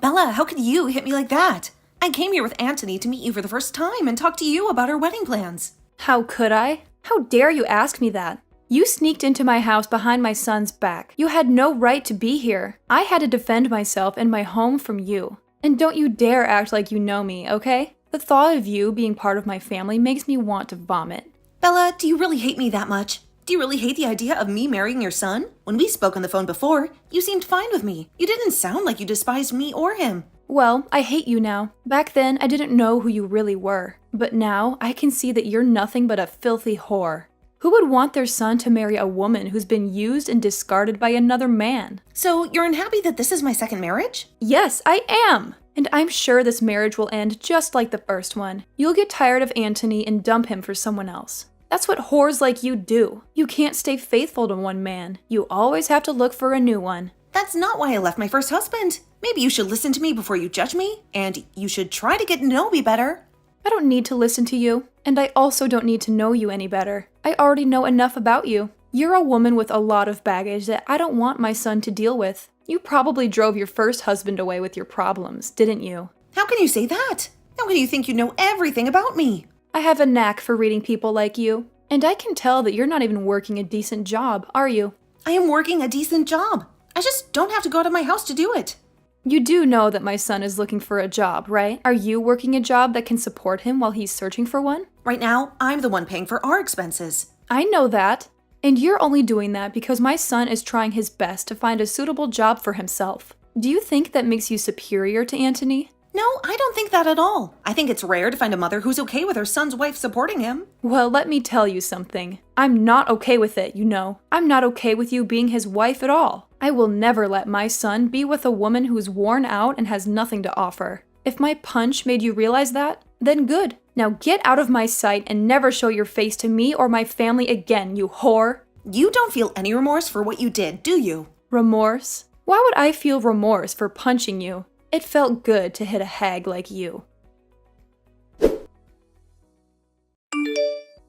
Bella, how could you hit me like that? I came here with Anthony to meet you for the first time and talk to you about our wedding plans. How could I? How dare you ask me that? You sneaked into my house behind my son's back. You had no right to be here. I had to defend myself and my home from you. And don't you dare act like you know me, okay? The thought of you being part of my family makes me want to vomit. Bella, do you really hate me that much? Do you really hate the idea of me marrying your son? When we spoke on the phone before, you seemed fine with me. You didn't sound like you despised me or him. Well, I hate you now. Back then, I didn't know who you really were. But now, I can see that you're nothing but a filthy whore. Who would want their son to marry a woman who's been used and discarded by another man? So, you're unhappy that this is my second marriage? Yes, I am! And I'm sure this marriage will end just like the first one. You'll get tired of Anthony and dump him for someone else. That's what whores like you do. You can't stay faithful to one man. You always have to look for a new one. That's not why I left my first husband. Maybe you should listen to me before you judge me, and you should try to get to know me better. I don't need to listen to you, and I also don't need to know you any better. I already know enough about you. You're a woman with a lot of baggage that I don't want my son to deal with. You probably drove your first husband away with your problems, didn't you? How can you say that? How can you think you know everything about me? I have a knack for reading people like you, and I can tell that you're not even working a decent job, are you? I am working a decent job. I just don't have to go out of my house to do it. You do know that my son is looking for a job, right? Are you working a job that can support him while he's searching for one? Right now, I'm the one paying for our expenses. I know that. And you're only doing that because my son is trying his best to find a suitable job for himself. Do you think that makes you superior to Anthony? No, I don't think that at all. I think it's rare to find a mother who's okay with her son's wife supporting him. Well, let me tell you something. I'm not okay with it, you know. I'm not okay with you being his wife at all. I will never let my son be with a woman who's worn out and has nothing to offer. If my punch made you realize that, then good. Now get out of my sight and never show your face to me or my family again, you whore. You don't feel any remorse for what you did, do you? Remorse? Why would I feel remorse for punching you? It felt good to hit a hag like you.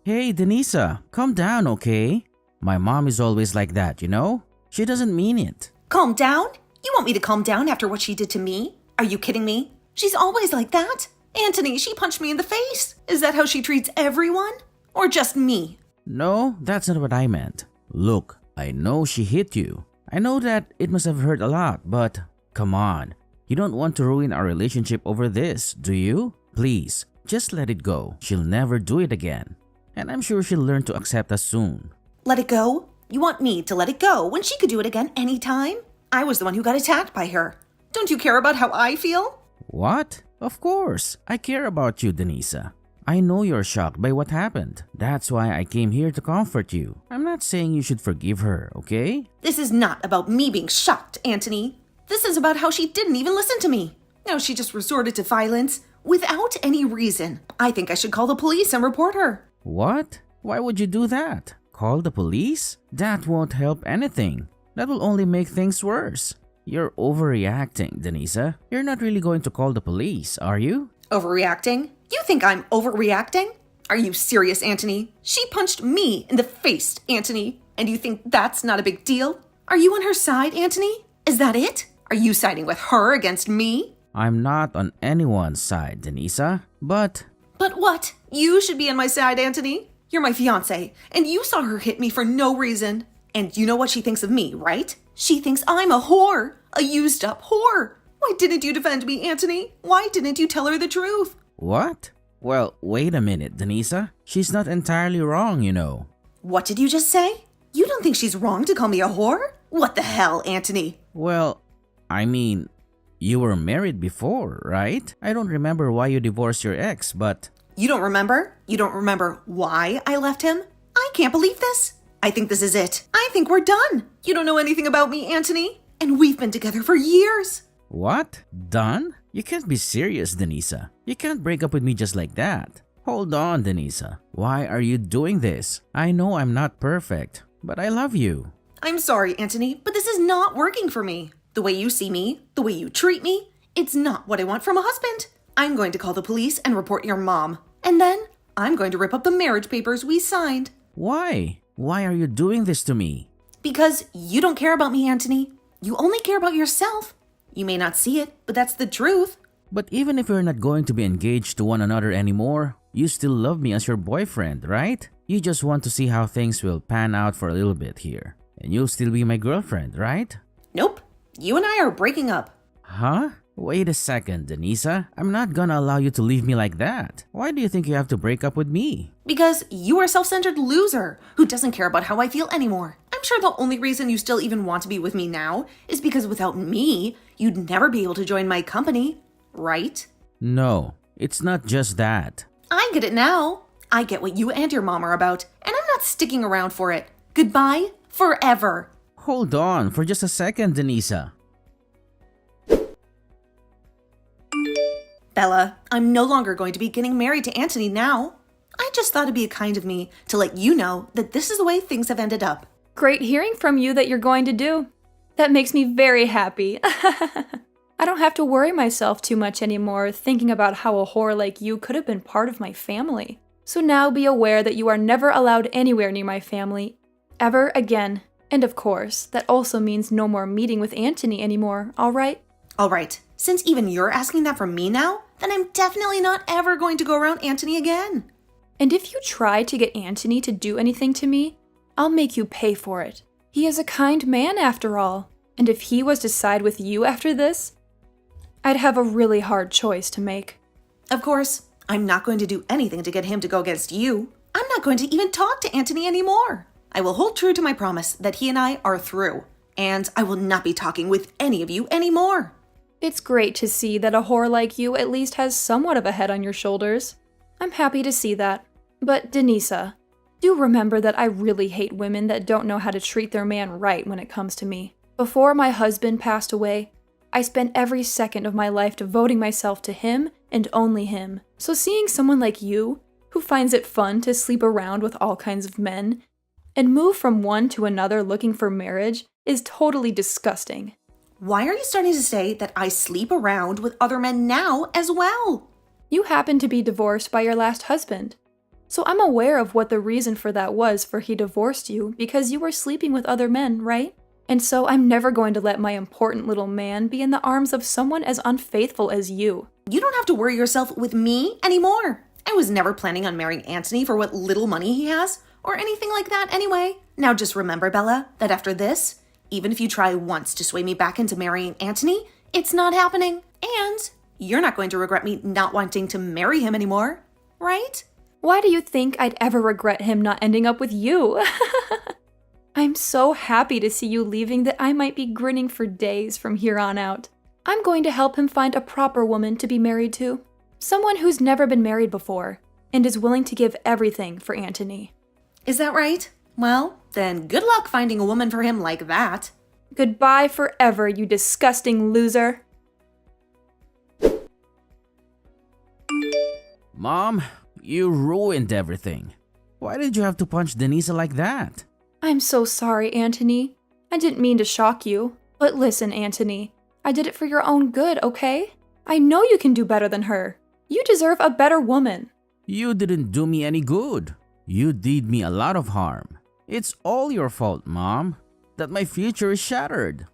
Hey, Denisa, calm down, okay? My mom is always like that, you know? She doesn't mean it. Calm down? You want me to calm down after what she did to me? Are you kidding me? She's always like that. Anthony, she punched me in the face. Is that how she treats everyone? Or just me? No, that's not what I meant. Look, I know she hit you. I know that it must have hurt a lot, but come on. You don't want to ruin our relationship over this, do you? Please, just let it go. She'll never do it again. And I'm sure she'll learn to accept us soon. Let it go? You want me to let it go when she could do it again anytime? I was the one who got attacked by her. Don't you care about how I feel? What? Of course. I care about you, Denisa. I know you're shocked by what happened. That's why I came here to comfort you. I'm not saying you should forgive her, okay? This is not about me being shocked, Anthony. This is about how she didn't even listen to me. Now she just resorted to violence without any reason. I think I should call the police and report her. What? Why would you do that? Call the police? That won't help anything. That will only make things worse. You're overreacting, Denisa. You're not really going to call the police, are you? Overreacting? You think I'm overreacting? Are you serious, Anthony? She punched me in the face, Anthony. And you think that's not a big deal? Are you on her side, Anthony? Is that it? Are you siding with her against me? I'm not on anyone's side, Denisa, but... But what? You should be on my side, Anthony. You're my fiancé, and you saw her hit me for no reason. And you know what she thinks of me, right? She thinks I'm a whore, a used-up whore. Why didn't you defend me, Anthony? Why didn't you tell her the truth? What? Well, wait a minute, Denisa. She's not entirely wrong, you know. What did you just say? You don't think she's wrong to call me a whore? What the hell, Anthony? Well, I mean, you were married before, right? I don't remember why you divorced your ex, but... You don't remember? You don't remember why I left him? I can't believe this. I think this is it. I think we're done. You don't know anything about me, Anthony. And we've been together for years. What? Done? You can't be serious, Denisa. You can't break up with me just like that. Hold on, Denisa. Why are you doing this? I know I'm not perfect, but I love you. I'm sorry, Anthony, but this is not working for me. The way you see me, the way you treat me, it's not what I want from a husband. I'm going to call the police and report your mom. And then I'm going to rip up the marriage papers we signed. Why? Why are you doing this to me? Because you don't care about me, Anthony. You only care about yourself. You may not see it, but that's the truth. But even if we're not going to be engaged to one another anymore, you still love me as your boyfriend, right? You just want to see how things will pan out for a little bit here. And you'll still be my girlfriend, right? Nope. You and I are breaking up. Huh? Wait a second, Denisa. I'm not gonna allow you to leave me like that. Why do you think you have to break up with me? Because you are a self-centered loser who doesn't care about how I feel anymore. I'm sure the only reason you still even want to be with me now is because without me, you'd never be able to join my company, right? No, it's not just that. I get it now. I get what you and your mom are about, and I'm not sticking around for it. Goodbye, forever. Hold on for just a second, Denisa. Bella, I'm no longer going to be getting married to Anthony now. I just thought it'd be kind of me to let you know that this is the way things have ended up. Great hearing from you that you're going to do. That makes me very happy. I don't have to worry myself too much anymore thinking about how a whore like you could have been part of my family. So now be aware that you are never allowed anywhere near my family, ever again. And of course, that also means no more meeting with Anthony anymore, alright? Alright, since even you're asking that from me now, then I'm definitely not ever going to go around Anthony again. And if you try to get Anthony to do anything to me, I'll make you pay for it. He is a kind man after all, and if he was to side with you after this, I'd have a really hard choice to make. Of course, I'm not going to do anything to get him to go against you. I'm not going to even talk to Anthony anymore. I will hold true to my promise that he and I are through, and I will not be talking with any of you anymore. It's great to see that a whore like you at least has somewhat of a head on your shoulders. I'm happy to see that. But Denisa, do remember that I really hate women that don't know how to treat their man right when it comes to me. Before my husband passed away, I spent every second of my life devoting myself to him and only him. So seeing someone like you, who finds it fun to sleep around with all kinds of men, and move from one to another looking for marriage, is totally disgusting. Why are you starting to say that I sleep around with other men now as well? You happen to be divorced by your last husband. So I'm aware of what the reason for that was for he divorced you because you were sleeping with other men, right? And so I'm never going to let my important little man be in the arms of someone as unfaithful as you. You don't have to worry yourself with me anymore. I was never planning on marrying Anthony for what little money he has, or anything like that anyway. Now just remember, Bella, that after this, even if you try once to sway me back into marrying Anthony, it's not happening. And you're not going to regret me not wanting to marry him anymore, right? Why do you think I'd ever regret him not ending up with you? I'm so happy to see you leaving that I might be grinning for days from here on out. I'm going to help him find a proper woman to be married to. Someone who's never been married before and is willing to give everything for Anthony. Is that right? Well, then good luck finding a woman for him like that. Goodbye forever, you disgusting loser. Mom, you ruined everything. Why did you have to punch Denisa like that? I'm so sorry, Anthony. I didn't mean to shock you. But listen, Anthony, I did it for your own good, okay? I know you can do better than her. You deserve a better woman. You didn't do me any good. You did me a lot of harm. It's all your fault, Mom, that my future is shattered.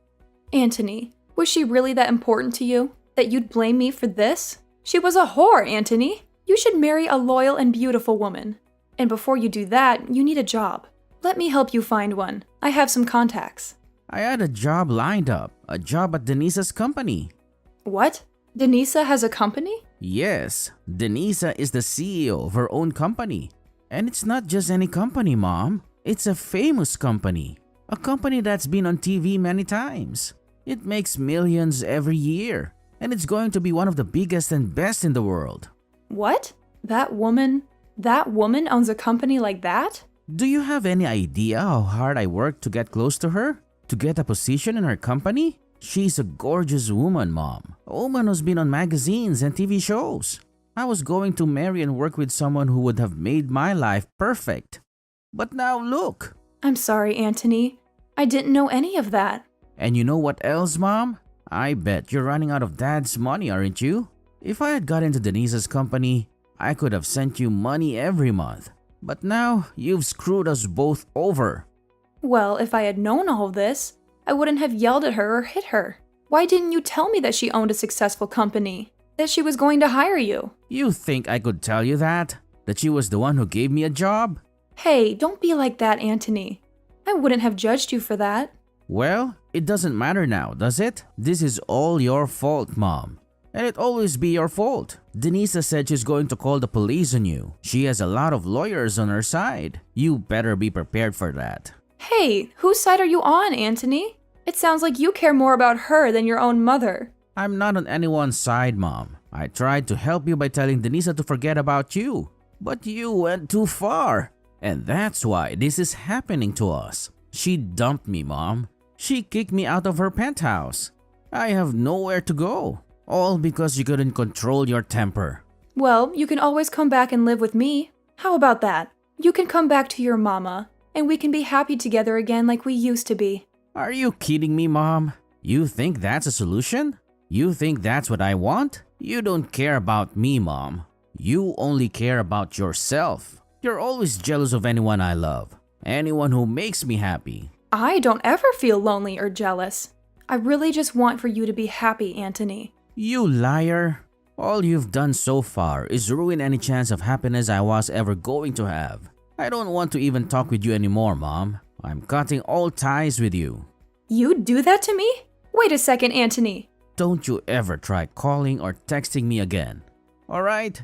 Anthony, was she really that important to you? That you'd blame me for this? She was a whore, Anthony. You should marry a loyal and beautiful woman. And before you do that, you need a job. Let me help you find one. I have some contacts. I had a job lined up, a job at Denisa's company. What? Denisa has a company? Yes, Denisa is the CEO of her own company. And it's not just any company, Mom. It's a famous company. A company that's been on TV many times. It makes millions every year. And it's going to be one of the biggest and best in the world. What? That woman owns a company like that? Do you have any idea how hard I worked to get close to her? To get a position in her company? She's a gorgeous woman, Mom. A woman who's been on magazines and TV shows. I was going to marry and work with someone who would have made my life perfect. But now look. I'm sorry, Anthony. I didn't know any of that. And you know what else, Mom? I bet you're running out of Dad's money, aren't you? If I had got into Denisa's company, I could have sent you money every month. But now, you've screwed us both over. Well, if I had known all of this, I wouldn't have yelled at her or hit her. Why didn't you tell me that she owned a successful company? That she was going to hire you? You think I could tell you that? That she was the one who gave me a job? Hey, don't be like that, Anthony. I wouldn't have judged you for that. Well, it doesn't matter now, does it? This is all your fault, Mom. And it always be your fault. Denisa said she's going to call the police on you. She has a lot of lawyers on her side. You better be prepared for that. Hey, whose side are you on, Anthony? It sounds like you care more about her than your own mother. I'm not on anyone's side, Mom. I tried to help you by telling Denisa to forget about you. But you went too far. And that's why this is happening to us. She dumped me, Mom. She kicked me out of her penthouse. I have nowhere to go. All because you couldn't control your temper. Well, you can always come back and live with me. How about that? You can come back to your mama, and we can be happy together again like we used to be. Are you kidding me, Mom? You think that's a solution? You think that's what I want? You don't care about me, Mom. You only care about yourself. You're always jealous of anyone I love. Anyone who makes me happy. I don't ever feel lonely or jealous. I really just want for you to be happy, Anthony. You liar. All you've done so far is ruin any chance of happiness I was ever going to have. I don't want to even talk with you anymore, Mom. I'm cutting all ties with you. You'd do that to me? Wait a second, Anthony. Don't you ever try calling or texting me again. Alright?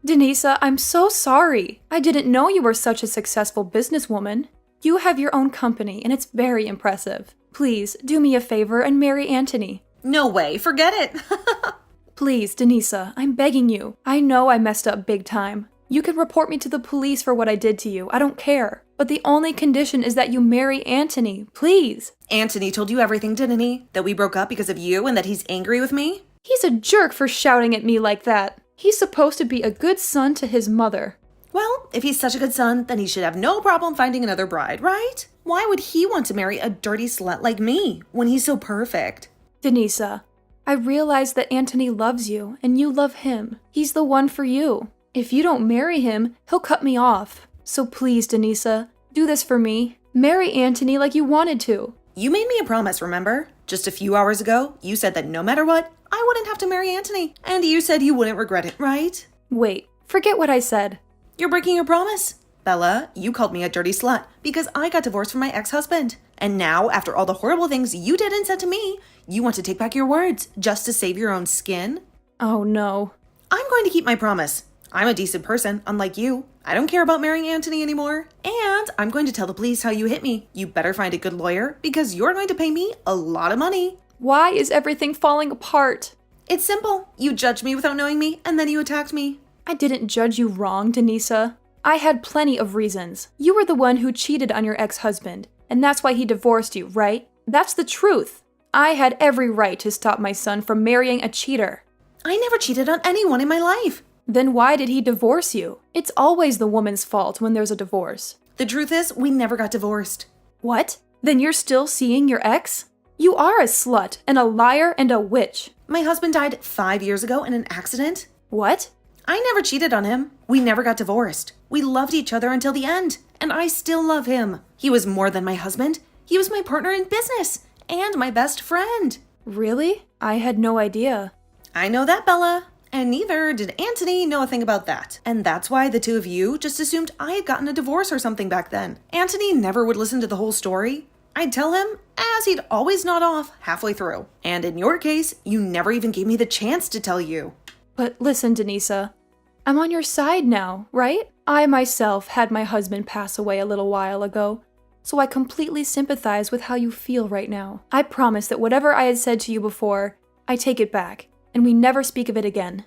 Denisa, I'm so sorry. I didn't know you were such a successful businesswoman. You have your own company, and it's very impressive. Please, do me a favor and marry Anthony. No way, forget it. Please, Denisa, I'm begging you. I know I messed up big time. You can report me to the police for what I did to you. I don't care. But the only condition is that you marry Anthony. Please. Anthony told you everything, didn't he? That we broke up because of you and that he's angry with me? He's a jerk for shouting at me like that. He's supposed to be a good son to his mother. Well, if he's such a good son, then he should have no problem finding another bride, right? Why would he want to marry a dirty slut like me when he's so perfect? Denisa, I realize that Anthony loves you and you love him. He's the one for you. If you don't marry him, he'll cut me off. So please, Denisa, do this for me. Marry Anthony like you wanted to. You made me a promise, remember? Just a few hours ago, you said that no matter what, I wouldn't have to marry Anthony. And you said you wouldn't regret it, right? Wait, forget what I said. You're breaking your promise. Bella, you called me a dirty slut because I got divorced from my ex-husband. And now, after all the horrible things you did and said to me, you want to take back your words just to save your own skin? Oh no. I'm going to keep my promise. I'm a decent person, unlike you. I don't care about marrying Anthony anymore. And I'm going to tell the police how you hit me. You better find a good lawyer because you're going to pay me a lot of money. Why is everything falling apart? It's simple. You judged me without knowing me, and then you attacked me. I didn't judge you wrong, Denisa. I had plenty of reasons. You were the one who cheated on your ex-husband, and that's why he divorced you, right? That's the truth. I had every right to stop my son from marrying a cheater. I never cheated on anyone in my life. Then why did he divorce you? It's always the woman's fault when there's a divorce. The truth is, we never got divorced. What? Then you're still seeing your ex? You are a slut and a liar and a witch. My husband died 5 years ago in an accident. What? I never cheated on him. We never got divorced. We loved each other until the end, and I still love him. He was more than my husband. He was my partner in business and my best friend. Really? I had no idea. I know that, Bella. And neither did Anthony know a thing about that. And that's why the two of you just assumed I had gotten a divorce or something back then. Anthony never would listen to the whole story. I'd tell him, as he'd always nod off halfway through. And in your case, you never even gave me the chance to tell you. But listen, Denisa, I'm on your side now, right? I myself had my husband pass away a little while ago, so I completely sympathize with how you feel right now. I promise that whatever I had said to you before, I take it back, and we never speak of it again.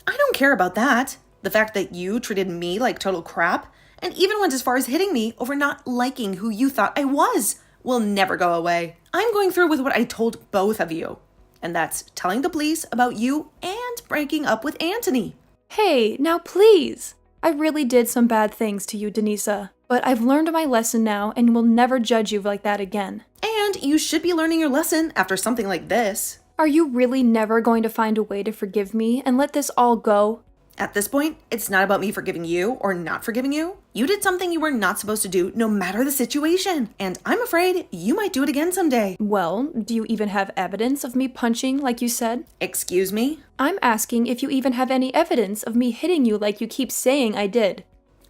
I don't care about that. The fact that you treated me like total crap, and even went as far as hitting me over not liking who you thought I was, will never go away. I'm going through with what I told both of you. And that's telling the police about you and breaking up with Anthony. Hey, now please! I really did some bad things to you, Denisa, but I've learned my lesson now and will never judge you like that again. And you should be learning your lesson after something like this. Are you really never going to find a way to forgive me and let this all go? At this point, it's not about me forgiving you or not forgiving you. You did something you were not supposed to do no matter the situation, and I'm afraid you might do it again someday. Well, do you even have evidence of me punching like you said? Excuse me? I'm asking if you even have any evidence of me hitting you like you keep saying I did.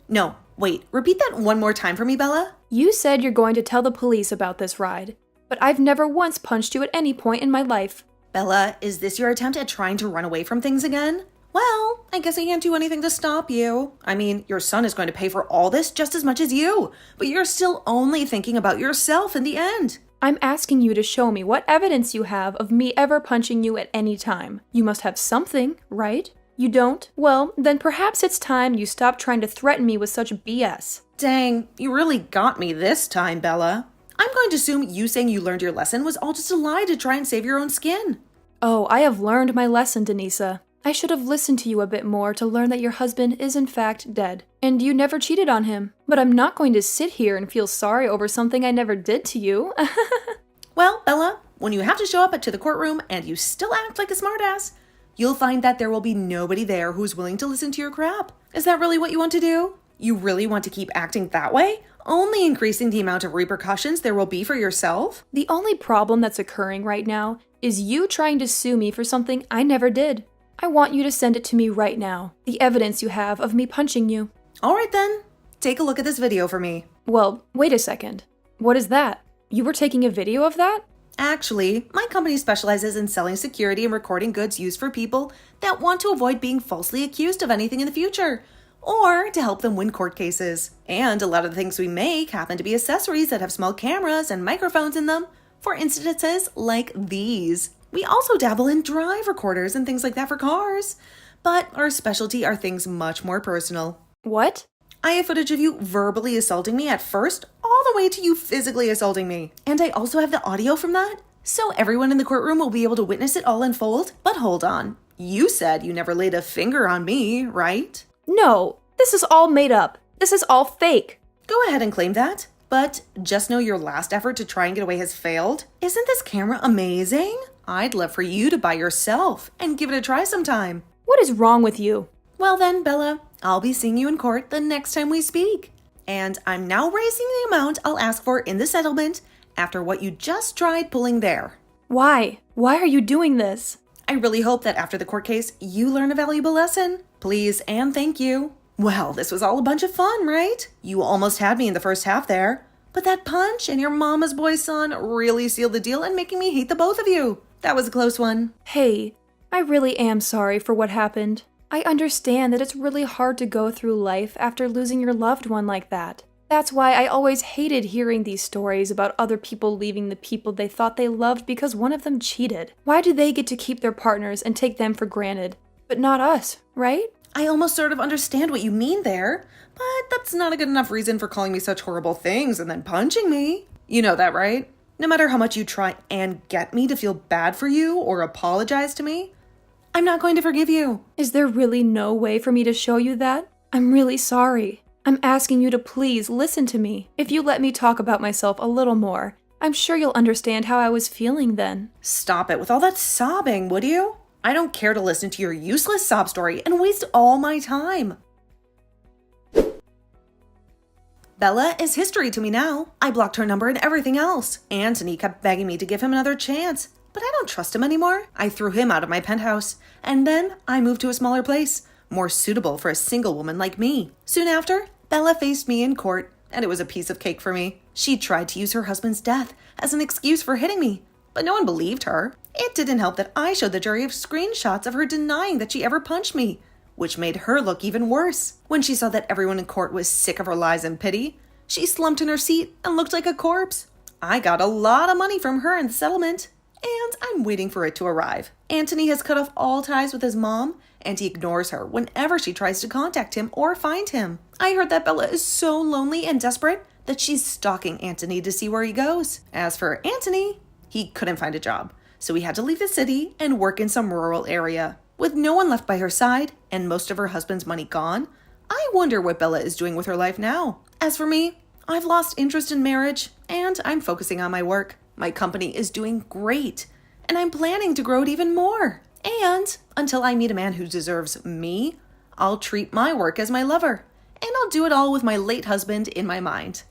No, wait, repeat that one more time for me, Bella. You said you're going to tell the police about this ride, but I've never once punched you at any point in my life. Bella, is this your attempt at trying to run away from things again? Well, I guess I can't do anything to stop you. I mean, your son is going to pay for all this just as much as you, but you're still only thinking about yourself in the end. I'm asking you to show me what evidence you have of me ever punching you at any time. You must have something, right? You don't? Well, then perhaps it's time you stop trying to threaten me with such BS. Dang, you really got me this time, Bella. I'm going to assume you saying you learned your lesson was all just a lie to try and save your own skin. Oh, I have learned my lesson, Denisa. I should have listened to you a bit more to learn that your husband is in fact dead, and you never cheated on him. But I'm not going to sit here and feel sorry over something I never did to you. Well, Bella, when you have to show up to the courtroom and you still act like a smartass, you'll find that there will be nobody there who's willing to listen to your crap. Is that really what you want to do? You really want to keep acting that way? Only increasing the amount of repercussions there will be for yourself? The only problem that's occurring right now is you trying to sue me for something I never did. I want you to send it to me right now, the evidence you have of me punching you. All right then, take a look at this video for me. Well, wait a second. What is that? You were taking a video of that? Actually, my company specializes in selling security and recording goods used for people that want to avoid being falsely accused of anything in the future, or to help them win court cases. And a lot of the things we make happen to be accessories that have small cameras and microphones in them, for instances like these. We also dabble in drive recorders and things like that for cars, but our specialty are things much more personal. What? I have footage of you verbally assaulting me at first, all the way to you physically assaulting me. And I also have the audio from that, so everyone in the courtroom will be able to witness it all unfold. But hold on, you said you never laid a finger on me, right? No, this is all made up. This is all fake. Go ahead and claim that, but just know your last effort to try and get away has failed. Isn't this camera amazing? I'd love for you to buy yourself and give it a try sometime. What is wrong with you? Well then, Bella, I'll be seeing you in court the next time we speak. And I'm now raising the amount I'll ask for in the settlement after what you just tried pulling there. Why? Why are you doing this? I really hope that after the court case, you learn a valuable lesson. Please and thank you. Well, this was all a bunch of fun, right? You almost had me in the first half there. But that punch and your mama's boy son really sealed the deal in making me hate the both of you. That was a close one. Hey, I really am sorry for what happened. I understand that it's really hard to go through life after losing your loved one like that. That's why I always hated hearing these stories about other people leaving the people they thought they loved because one of them cheated. Why do they get to keep their partners and take them for granted, but not us, right? I almost sort of understand what you mean there, but that's not a good enough reason for calling me such horrible things and then punching me. You know that, right? No matter how much you try and get me to feel bad for you or apologize to me, I'm not going to forgive you. Is there really no way for me to show you that? I'm really sorry. I'm asking you to please listen to me. If you let me talk about myself a little more, I'm sure you'll understand how I was feeling then. Stop it with all that sobbing, would you? I don't care to listen to your useless sob story and waste all my time. Bella is history to me now. I blocked her number and everything else. Anthony kept begging me to give him another chance, but I don't trust him anymore. I threw him out of my penthouse, and then I moved to a smaller place, more suitable for a single woman like me. Soon after, Bella faced me in court, and it was a piece of cake for me. She tried to use her husband's death as an excuse for hitting me, but no one believed her. It didn't help that I showed the jury screenshots of her denying that she ever punched me, which made her look even worse. When she saw that everyone in court was sick of her lies and pity, she slumped in her seat and looked like a corpse. I got a lot of money from her in the settlement, and I'm waiting for it to arrive. Anthony has cut off all ties with his mom, and he ignores her whenever she tries to contact him or find him. I heard that Bella is so lonely and desperate that she's stalking Anthony to see where he goes. As for Anthony, he couldn't find a job, so he had to leave the city and work in some rural area. With no one left by her side and most of her husband's money gone, I wonder what Bella is doing with her life now. As for me, I've lost interest in marriage, and I'm focusing on my work. My company is doing great, and I'm planning to grow it even more. And until I meet a man who deserves me, I'll treat my work as my lover. And I'll do it all with my late husband in my mind.